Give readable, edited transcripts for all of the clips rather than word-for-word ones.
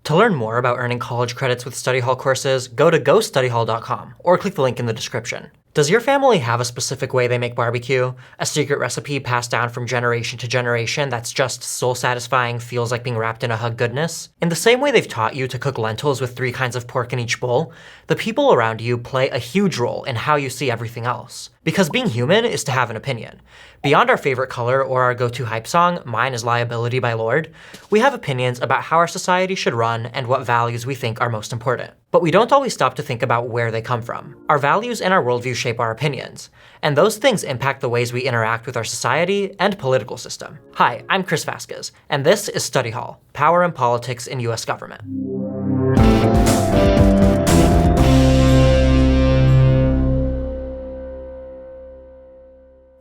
To learn more about earning college credits with study hall courses, go to gostudyhall.com or click the link in the description. Does your family have a specific way they make barbecue? A secret recipe passed down from generation to generation that's just soul-satisfying, feels like being wrapped in a hug goodness? In the same way they've taught you to cook lentils with 3 kinds of pork in each bowl, the people around you play a huge role in how you see everything else. Because being human is to have an opinion. Beyond our favorite color or our go-to hype song, Mine is Liability by Lorde, we have opinions about how our society should run and what values we think are most important. But we don't always stop to think about where they come from. Our values and our worldview shape our opinions, and those things impact the ways we interact with our society and political system. Hi, I'm Chris Vasquez, and this is Study Hall, Power and Politics in US Government.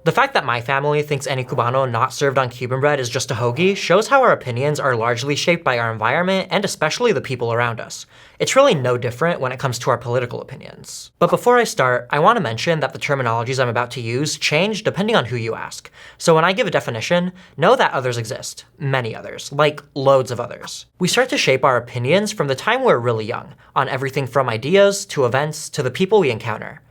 The fact that my family thinks any Cubano not served on Cuban bread is just a hoagie shows how our opinions are largely shaped by our environment and especially the people around us. It's really no different when it comes to our political opinions. But before I start, I want to mention that the terminologies I'm about to use change depending on who you ask. So when I give a definition, know that others exist. Many others. Like loads of others. We start to shape our opinions from the time we're really young, on everything from ideas to events to the people we encounter.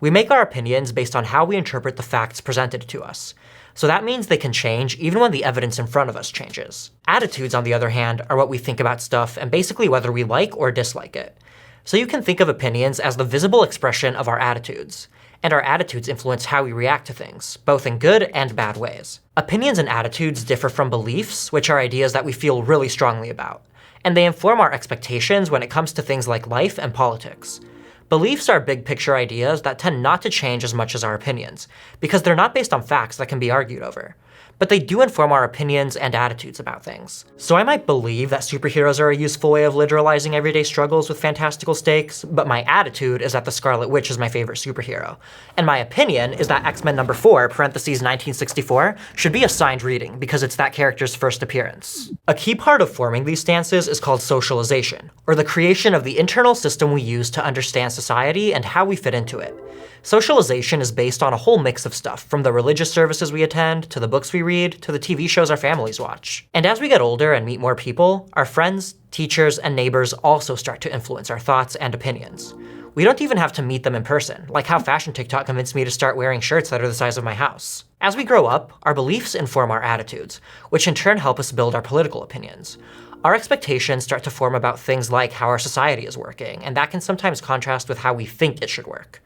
We make our opinions based on how we interpret the facts presented to us. So that means they can change even when the evidence in front of us changes. Attitudes, on the other hand, are what we think about stuff and basically whether we like or dislike it. So you can think of opinions as the visible expression of our attitudes. And our attitudes influence how we react to things, both in good and bad ways. Opinions and attitudes differ from beliefs, which are ideas that we feel really strongly about. And they inform our expectations when it comes to things like life and politics. Beliefs are big picture ideas that tend not to change as much as our opinions, because they're not based on facts that can be argued over. But they do inform our opinions and attitudes about things. So I might believe that superheroes are a useful way of literalizing everyday struggles with fantastical stakes, but my attitude is that the Scarlet Witch is my favorite superhero. And my opinion is that X-Men number 4, parentheses 1964, should be assigned reading because it's that character's first appearance. A key part of forming these stances is called socialization, or the creation of the internal system we use to understand society and how we fit into it. Socialization is based on a whole mix of stuff, from the religious services we attend, to the books we read, to the TV shows our families watch. And as we get older and meet more people, our friends, teachers, and neighbors also start to influence our thoughts and opinions. We don't even have to meet them in person, like how Fashion TikTok convinced me to start wearing shirts that are the size of my house. As we grow up, our beliefs inform our attitudes, which in turn help us build our political opinions. Our expectations start to form about things like how our society is working, and that can sometimes contrast with how we think it should work.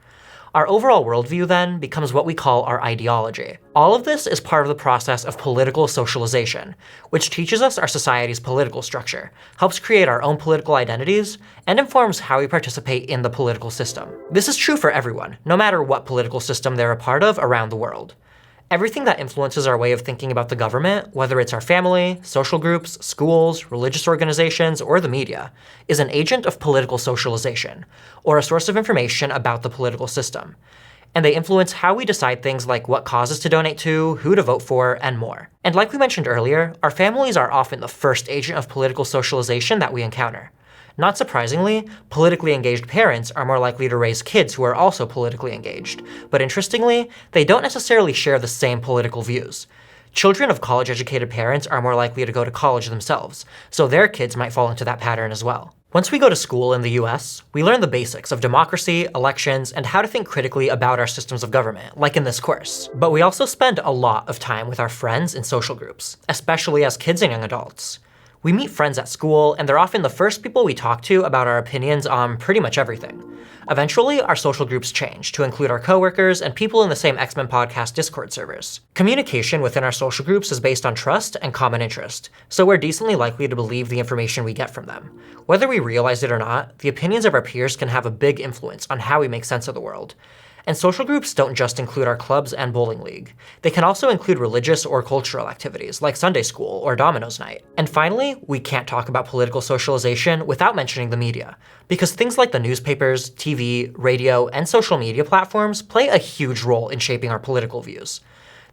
Our overall worldview, then, becomes what we call our ideology. All of this is part of the process of political socialization, which teaches us our society's political structure, helps create our own political identities, and informs how we participate in the political system. This is true for everyone, no matter what political system they're a part of around the world. Everything that influences our way of thinking about the government, whether it's our family, social groups, schools, religious organizations, or the media, is an agent of political socialization, or a source of information about the political system. And they influence how we decide things like what causes to donate to, who to vote for, and more. And like we mentioned earlier, our families are often the first agent of political socialization that we encounter. Not surprisingly, politically engaged parents are more likely to raise kids who are also politically engaged. But interestingly, they don't necessarily share the same political views. Children of college-educated parents are more likely to go to college themselves, so their kids might fall into that pattern as well. Once we go to school in the US, we learn the basics of democracy, elections, and how to think critically about our systems of government, like in this course. But we also spend a lot of time with our friends in social groups, especially as kids and young adults. We meet friends at school, and they're often the first people we talk to about our opinions on pretty much everything. Eventually, our social groups change to include our coworkers and people in the same X-Men podcast Discord servers. Communication within our social groups is based on trust and common interest, so we're decently likely to believe the information we get from them. Whether we realize it or not, the opinions of our peers can have a big influence on how we make sense of the world. And social groups don't just include our clubs and bowling league. They can also include religious or cultural activities like Sunday school or Domino's night. And finally, we can't talk about political socialization without mentioning the media, because things like the newspapers, TV, radio, and social media platforms play a huge role in shaping our political views.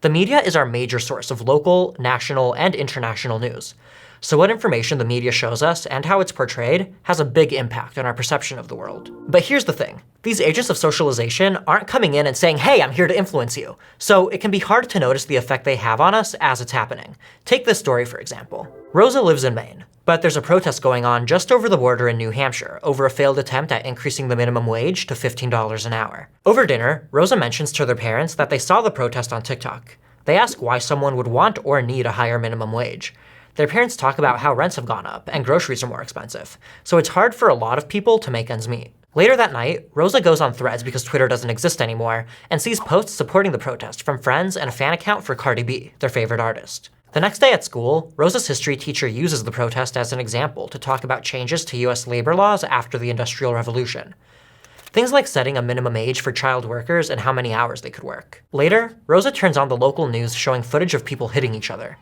The media is our major source of local, national, and international news. So what information the media shows us and how it's portrayed has a big impact on our perception of the world. But here's the thing. These agents of socialization aren't coming in and saying, hey, I'm here to influence you. So it can be hard to notice the effect they have on us as it's happening. Take this story, for example. Rosa lives in Maine, but there's a protest going on just over the border in New Hampshire over a failed attempt at increasing the minimum wage to $15 an hour. Over dinner, Rosa mentions to their parents that they saw the protest on TikTok. They ask why someone would want or need a higher minimum wage. Their parents talk about how rents have gone up and groceries are more expensive, so it's hard for a lot of people to make ends meet. Later that night, Rosa goes on Threads because Twitter doesn't exist anymore, and sees posts supporting the protest from friends and a fan account for Cardi B, their favorite artist. The next day at school, Rosa's history teacher uses the protest as an example to talk about changes to US labor laws after the Industrial Revolution. Things like setting a minimum age for child workers and how many hours they could work. Later, Rosa turns on the local news showing footage of people hitting each other.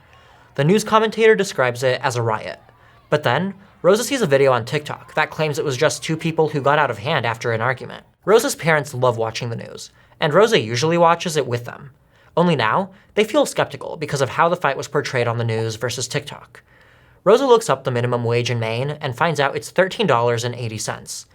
The news commentator describes it as a riot. But then, Rosa sees a video on TikTok that claims it was just two people who got out of hand after an argument. Rosa's parents love watching the news, and Rosa usually watches it with them. Only now, they feel skeptical because of how the fight was portrayed on the news versus TikTok. Rosa looks up the minimum wage in Maine and finds out it's $13.80.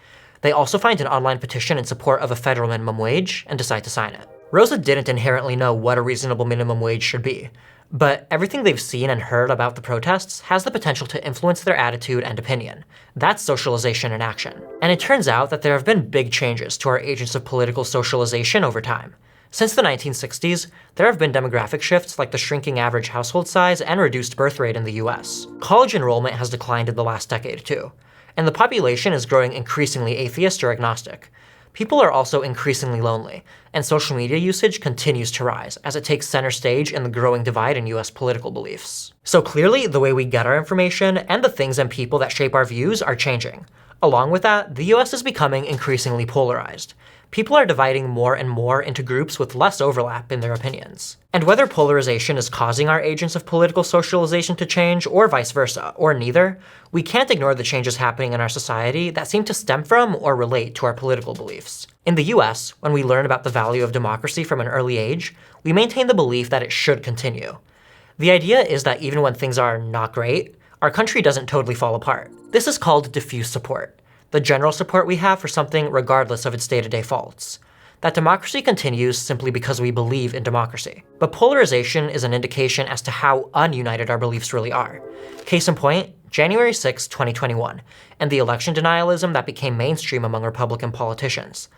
They also find an online petition in support of a federal minimum wage and decide to sign it. Rosa didn't inherently know what a reasonable minimum wage should be, but everything they've seen and heard about the protests has the potential to influence their attitude and opinion. That's socialization in action. And it turns out that there have been big changes to our agents of political socialization over time. Since the 1960s, there have been demographic shifts like the shrinking average household size and reduced birth rate in the US. College enrollment has declined in the last decade too, and the population is growing increasingly atheist or agnostic. People are also increasingly lonely, and social media usage continues to rise as it takes center stage in the growing divide in US political beliefs. So clearly, the way we get our information and the things and people that shape our views are changing. Along with that, the US is becoming increasingly polarized. People are dividing more and more into groups with less overlap in their opinions. And whether polarization is causing our agents of political socialization to change, or vice versa, or neither, we can't ignore the changes happening in our society that seem to stem from or relate to our political beliefs. In the US, when we learn about the value of democracy from an early age, we maintain the belief that it should continue. The idea is that even when things are not great, our country doesn't totally fall apart. This is called diffuse support, the general support we have for something regardless of its day-to-day faults. That democracy continues simply because we believe in democracy. But polarization is an indication as to how ununited our beliefs really are. Case in point, January 6, 2021, and the election denialism that became mainstream among Republican politicians.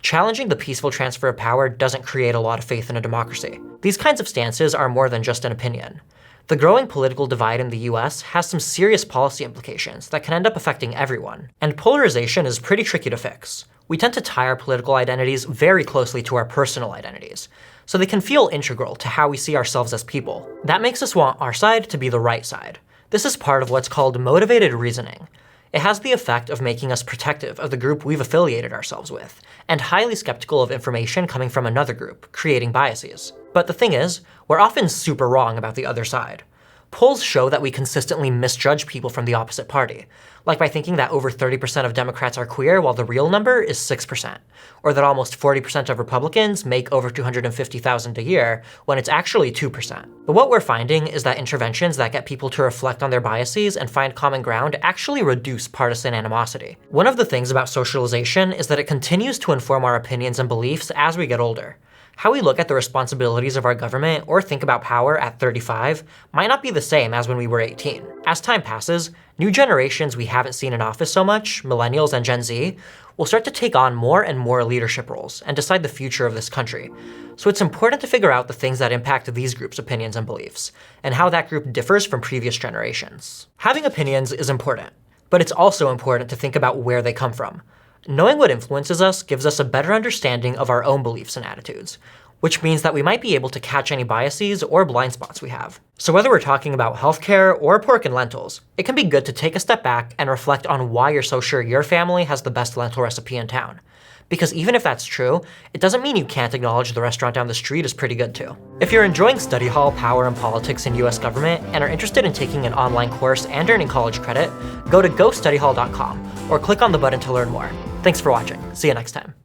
Challenging the peaceful transfer of power doesn't create a lot of faith in a democracy. These kinds of stances are more than just an opinion. The growing political divide in the US has some serious policy implications that can end up affecting everyone. And polarization is pretty tricky to fix. We tend to tie our political identities very closely to our personal identities, so they can feel integral to how we see ourselves as people. That makes us want our side to be the right side. This is part of what's called motivated reasoning. It has the effect of making us protective of the group we've affiliated ourselves with, and highly skeptical of information coming from another group, creating biases. But the thing is, we're often super wrong about the other side. Polls show that we consistently misjudge people from the opposite party, like by thinking that over 30% of Democrats are queer while the real number is 6%, or that almost 40% of Republicans make over $250,000 a year when it's actually 2%. But what we're finding is that interventions that get people to reflect on their biases and find common ground actually reduce partisan animosity. One of the things about socialization is that it continues to inform our opinions and beliefs as we get older. How we look at the responsibilities of our government or think about power at 35 might not be the same as when we were 18. As time passes, new generations we haven't seen in office so much, millennials and Gen Z, will start to take on more and more leadership roles and decide the future of this country. So it's important to figure out the things that impact these groups' opinions and beliefs, and how that group differs from previous generations. Having opinions is important, but it's also important to think about where they come from. Knowing what influences us gives us a better understanding of our own beliefs and attitudes, which means that we might be able to catch any biases or blind spots we have. So whether we're talking about healthcare or pork and lentils, it can be good to take a step back and reflect on why you're so sure your family has the best lentil recipe in town. Because even if that's true, it doesn't mean you can't acknowledge the restaurant down the street is pretty good too. If you're enjoying study hall, power, and politics in US government and are interested in taking an online course and earning college credit, go to gostudyhall.com or click on the button to learn more. Thanks for watching. See you next time.